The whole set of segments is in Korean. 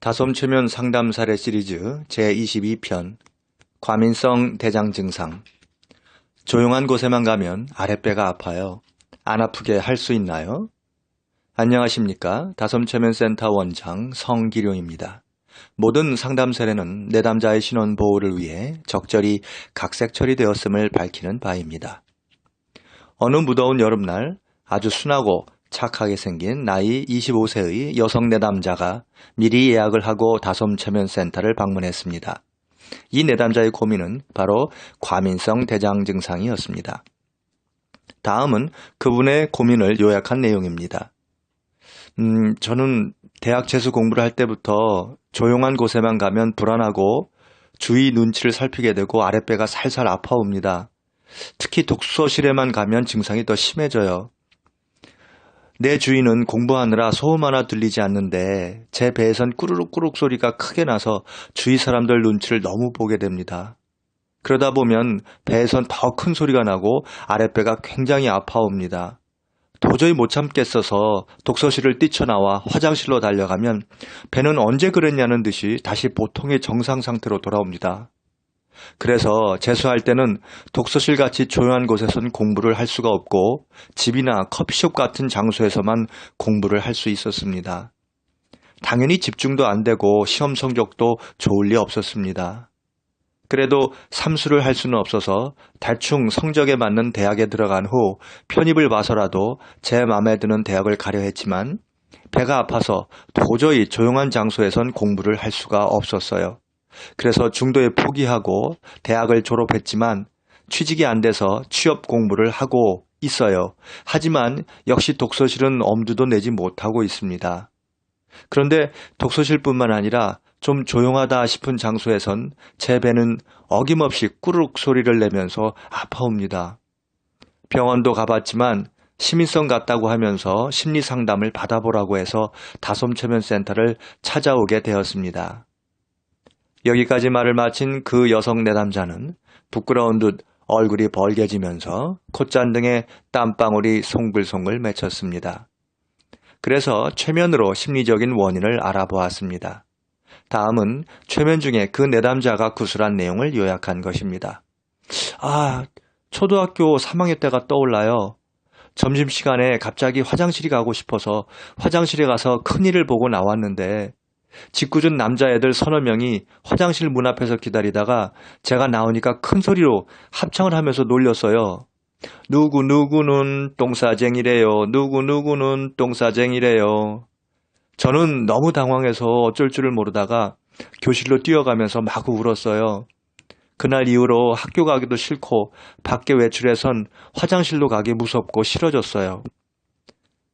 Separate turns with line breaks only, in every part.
다솜체면 상담 사례 시리즈 제22편 과민성 대장 증상. 조용한 곳에만 가면 아랫배가 아파요. 안 아프게 할 수 있나요? 안녕하십니까. 다솜체면 센터 원장 성기룡입니다. 모든 상담 사례는 내담자의 신원 보호를 위해 적절히 각색 처리되었음을 밝히는 바입니다. 어느 무더운 여름날 아주 순하고 착하게 생긴 나이 25세의 여성 내담자가 미리 예약을 하고 다솜체면센터를 방문했습니다. 이 내담자의 고민은 바로 과민성 대장 증상이었습니다. 다음은 그분의 고민을 요약한 내용입니다. 저는 대학 재수 공부를 할 때부터 조용한 곳에만 가면 불안하고 주위 눈치를 살피게 되고 아랫배가 살살 아파옵니다. 특히 독서실에만 가면 증상이 더 심해져요. 내 주위는 공부하느라 소음 하나 들리지 않는데 제 배에선 꾸르륵꾸르륵 소리가 크게 나서 주위 사람들 눈치를 너무 보게 됩니다. 그러다 보면 배에선 더 큰 소리가 나고 아랫배가 굉장히 아파옵니다. 도저히 못 참겠어서 독서실을 뛰쳐나와 화장실로 달려가면 배는 언제 그랬냐는 듯이 다시 보통의 정상 상태로 돌아옵니다. 그래서 재수할 때는 독서실 같이 조용한 곳에선 공부를 할 수가 없고 집이나 커피숍 같은 장소에서만 공부를 할 수 있었습니다. 당연히 집중도 안 되고 시험 성적도 좋을 리 없었습니다. 그래도 삼수를 할 수는 없어서 대충 성적에 맞는 대학에 들어간 후 편입을 봐서라도 제 마음에 드는 대학을 가려 했지만 배가 아파서 도저히 조용한 장소에선 공부를 할 수가 없었어요. 그래서 중도에 포기하고 대학을 졸업했지만 취직이 안 돼서 취업 공부를 하고 있어요. 하지만 역시 독서실은 엄두도 내지 못하고 있습니다. 그런데 독서실뿐만 아니라 좀 조용하다 싶은 장소에선 제 배는 어김없이 꾸르륵 소리를 내면서 아파옵니다. 병원도 가봤지만 시민성 같다고 하면서 심리상담을 받아보라고 해서 다솜체면센터를 찾아오게 되었습니다. 여기까지 말을 마친 그 여성 내담자는 부끄러운 듯 얼굴이 벌개지면서 콧잔등에 땀방울이 송글송글 맺혔습니다. 그래서 최면으로 심리적인 원인을 알아보았습니다. 다음은 최면 중에 그 내담자가 구술한 내용을 요약한 것입니다. 초등학교 3학년 때가 떠올라요. 점심시간에 갑자기 화장실이 가고 싶어서 화장실에 가서 큰일을 보고 나왔는데 짓궂은 남자애들 서너 명이 화장실 문 앞에서 기다리다가 제가 나오니까 큰 소리로 합창을 하면서 놀렸어요. 누구누구는 똥싸쟁이래요. 누구누구는 똥싸쟁이래요. 저는 너무 당황해서 어쩔 줄을 모르다가 교실로 뛰어가면서 마구 울었어요. 그날 이후로 학교 가기도 싫고 밖에 외출해선 화장실로 가기 무섭고 싫어졌어요.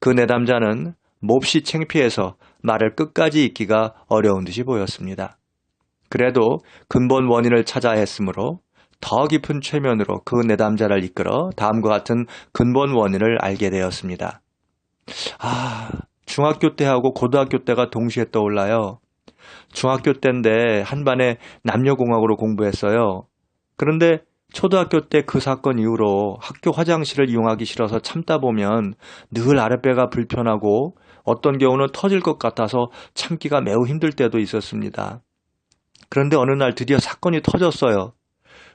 그 내담자는 몹시 창피해서 말을 끝까지 잇기가 어려운 듯이 보였습니다. 그래도 근본 원인을 찾아야 했으므로 더 깊은 최면으로 그 내담자를 이끌어 다음과 같은 근본 원인을 알게 되었습니다. 중학교 때하고 고등학교 때가 동시에 떠올라요. 중학교 때인데 한 반에 남녀공학으로 공부했어요. 그런데 초등학교 때 그 사건 이후로 학교 화장실을 이용하기 싫어서 참다 보면 늘 아랫배가 불편하고 어떤 경우는 터질 것 같아서 참기가 매우 힘들 때도 있었습니다. 그런데 어느 날 드디어 사건이 터졌어요.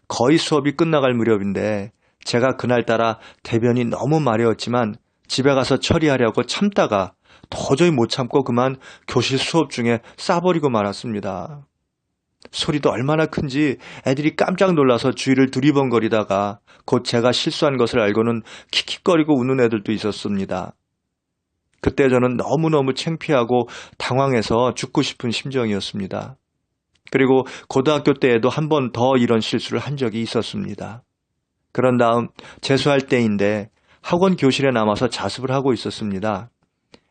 거의 수업이 끝나갈 무렵인데 제가 그날따라 대변이 너무 마려웠지만 집에 가서 처리하려고 참다가 도저히 못 참고 그만 교실 수업 중에 싸버리고 말았습니다. 소리도 얼마나 큰지 애들이 깜짝 놀라서 주위를 두리번거리다가 곧 제가 실수한 것을 알고는 킥킥거리고 우는 애들도 있었습니다. 그때 저는 너무너무 창피하고 당황해서 죽고 싶은 심정이었습니다. 그리고 고등학교 때에도 한 번 더 이런 실수를 한 적이 있었습니다. 그런 다음 재수할 때인데 학원 교실에 남아서 자습을 하고 있었습니다.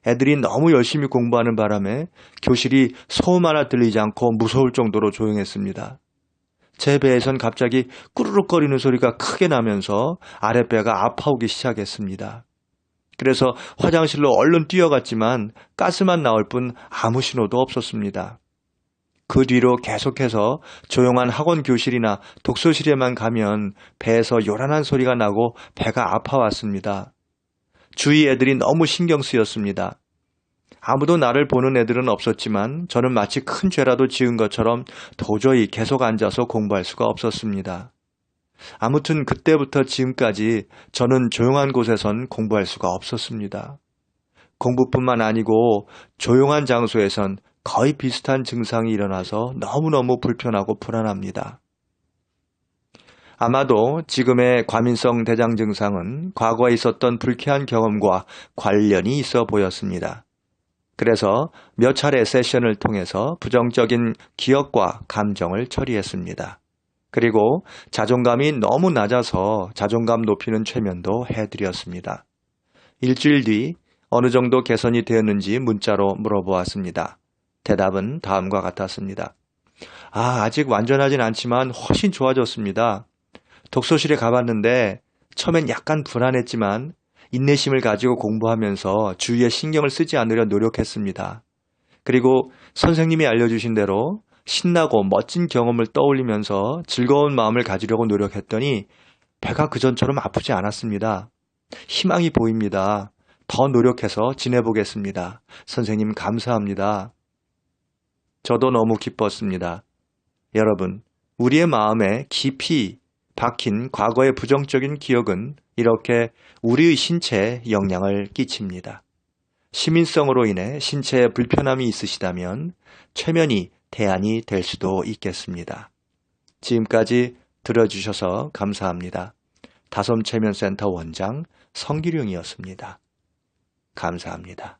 애들이 너무 열심히 공부하는 바람에 교실이 소음 하나 들리지 않고 무서울 정도로 조용했습니다. 제 배에선 갑자기 꾸르륵거리는 소리가 크게 나면서 아랫배가 아파오기 시작했습니다. 그래서 화장실로 얼른 뛰어갔지만 가스만 나올 뿐 아무 신호도 없었습니다. 그 뒤로 계속해서 조용한 학원 교실이나 독서실에만 가면 배에서 요란한 소리가 나고 배가 아파왔습니다. 주위 애들이 너무 신경 쓰였습니다. 아무도 나를 보는 애들은 없었지만 저는 마치 큰 죄라도 지은 것처럼 도저히 계속 앉아서 공부할 수가 없었습니다. 아무튼 그때부터 지금까지 저는 조용한 곳에선 공부할 수가 없었습니다. 공부뿐만 아니고 조용한 장소에선 거의 비슷한 증상이 일어나서 너무너무 불편하고 불안합니다. 아마도 지금의 과민성 대장 증상은 과거에 있었던 불쾌한 경험과 관련이 있어 보였습니다. 그래서 몇 차례 세션을 통해서 부정적인 기억과 감정을 처리했습니다. 그리고 자존감이 너무 낮아서 자존감 높이는 최면도 해드렸습니다. 일주일 뒤 어느 정도 개선이 되었는지 문자로 물어보았습니다. 대답은 다음과 같았습니다. 아직 완전하진 않지만 훨씬 좋아졌습니다. 독서실에 가봤는데 처음엔 약간 불안했지만 인내심을 가지고 공부하면서 주위에 신경을 쓰지 않으려 노력했습니다. 그리고 선생님이 알려주신 대로 신나고 멋진 경험을 떠올리면서 즐거운 마음을 가지려고 노력했더니 배가 그전처럼 아프지 않았습니다. 희망이 보입니다. 더 노력해서 지내보겠습니다. 선생님 감사합니다. 저도 너무 기뻤습니다. 여러분, 우리의 마음에 깊이 박힌 과거의 부정적인 기억은 이렇게 우리의 신체에 영향을 끼칩니다. 시민성으로 인해 신체에 불편함이 있으시다면 최면이 대안이 될 수도 있겠습니다. 지금까지 들어주셔서 감사합니다. 다솜체면센터 원장 성기룡이었습니다. 감사합니다.